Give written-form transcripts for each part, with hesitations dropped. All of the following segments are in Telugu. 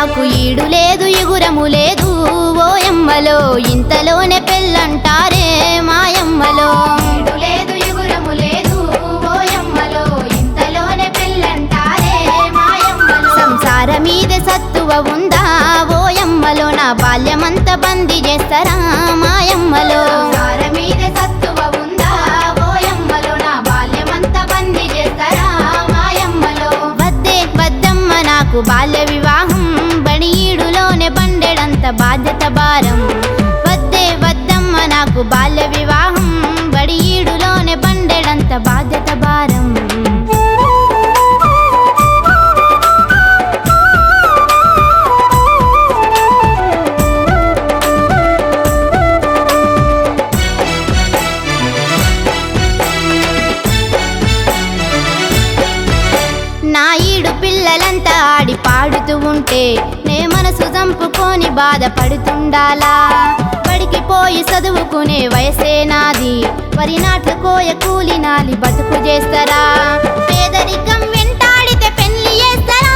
నాకు ఈడు లేదు ఎగురము లేదు ఓయమ్మలో ఇంతలోనే పెళ్ళంటారే మాయమ్మలో ఈడు లేదు ఎగురము లేదు ఓయమ్మలో ఇంతలోనే పెళ్ళంటారే మాయమ్మలో సంసార మీద సత్తువ ఉందా ఓయమ్మలో నా బాల్యమంతా బందీ చేస్తారా మాయమ్మలో సంసార మీద సత్తువ ఉందా ఓయమ్మలో నా బాల్యమంతా బందీ చేస్తారా మాయమ్మలో వద్దే వద్దమ్మ నాకు బాల్య వివాహం బడియీడులోనే బండెడంత బాధ్యత భారం వద్దే వద్దమ్మ నాకు బాల్య వివాహం బడియీడులోనే బండెడంత బాధ్యత భారం నా ఈడు పిల్లలంతా ఆడి పాడుతూ ఉంటే నే మనసు చంపుకొని బాధపడుతుండాలా బడికి పోయి చదువుకునే వయసే నాది వరి నాట్లు కోయ కూలి నాలి బతుకు చేస్తారా పేదరికం వెంటాడితే పెళ్లి చేస్తారా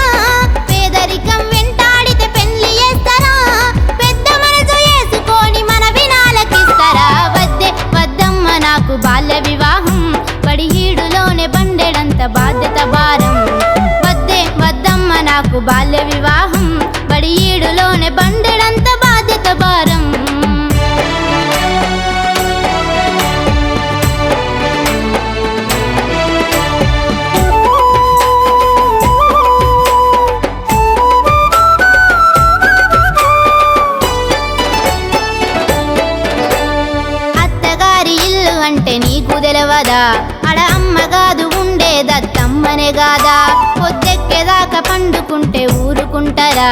పేదరికం వెంటాడితే పెళ్లి చేస్తారా పెద్ద మనసు వేసుకొని మన వినాలకిస్తారా వద్దే వద్దమ్మ నాకు బాల్య వివాహం బడియీడులోనే బండెడంత బాధ్యత భారం వద్దే వద్దమ్మ నాకు బాల్య వివాహం బడియీడులోనే బండెడంత బాధ్యత భారం అత్తగారి ఇల్లు అంటే నీకు తెలవదా అడ అమ్మగాదు ఉండేదత్తమ్మనే గాదా పొద్దెక్కేదాకా పండుకుంటే ఊరుకుంటారా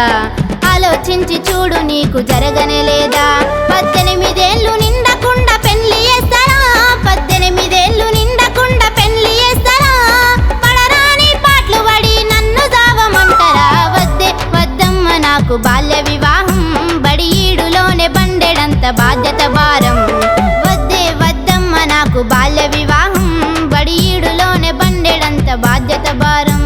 ఆలోచించి చూడు నీకు జరగనే లేదా 18 ఏళ్ళు నిండకుండా పెళ్లి చేస్తారా 18 ఏళ్ళు నిండకుండా పెళ్లి చేస్తారా పడరాని పాటలు పడి నన్ను జావమంటారా వద్దే వద్దమ్మ నాకు బాల్య వివాహం బడియీడులోనే బండెడంత బాధ్యత భారం వద్దే వద్దమ్మ నాకు బాల్య వివాహం బడియీడులోనే బండెడంత బాధ్యత భారం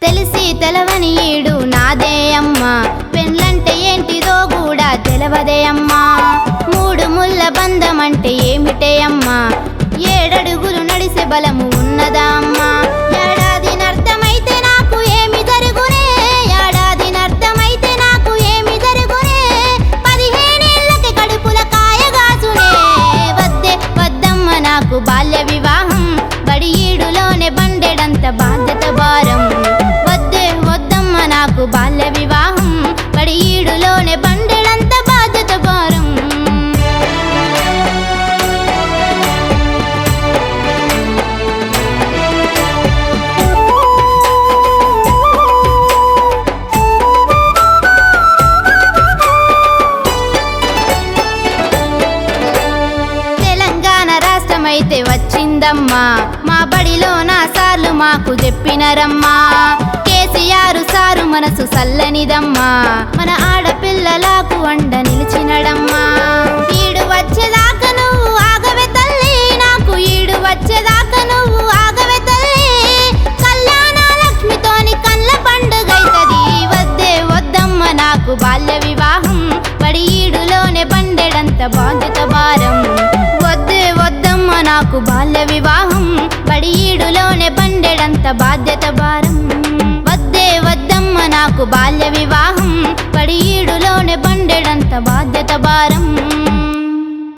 తెలిసి తెలవని ఈడు నాదే అమ్మా పెళ్ళంటే ఏంటిదో కూడా తెలవదే అమ్మా 3 ముళ్ళ బంధం అంటే ఏమిటే అమ్మా 7 అడుగులు నడిసే బలము ఉన్నదా అమ్మా ఏడాదినర్థమైతే నాకు ఏమి జరుగునే ఏడాదినర్థమైతే నాకు ఏమి జరుగునే 15 ఏళ్ళకి కడుపుల కాయగాసునే వద్దే వద్దమ్మ నాకు బాల్య వివాహం బడియీడులోనే బండెడంత బాధ్యత భారం వద్దే వద్దమ్మ నాకు బాల్య వివాహం బడియీడులోనే బండెడంత బాధ్యత భారం తెలంగాణ రాష్ట్రమైతే వచ్చిందమ్మా మా బడిలో నా సార్లు మాకు చెప్పినరమ్మా కేసీఆర్ సారు మనసు సల్లనిదమ్మా మన ఆడపిల్లలకు అండ నిలిచినడమ్మా ఈడు వచ్చేదాకా నువ్వు ఆగవే తల్లి నాకు ఈడు వచ్చేదాకా నువ్వు ఆగవే తల్లి కళ్యాణ లక్ష్మితోని కళ్ళ పండుగైతది వద్దే వద్దమ్మ నాకు బాల్య వివాహం బడియీడులోనే బండెడంత బాధ్యత భారం వద్దే వద్దమ్మ నాకు బాల్య వివాహం బడియీడులోనే బండెడంత బాధ్యత భారం వద్దే వద్దమ్మ నాకు బాల్య వివాహం బడియీడులోనే బండెడంత బాధ్యత భారం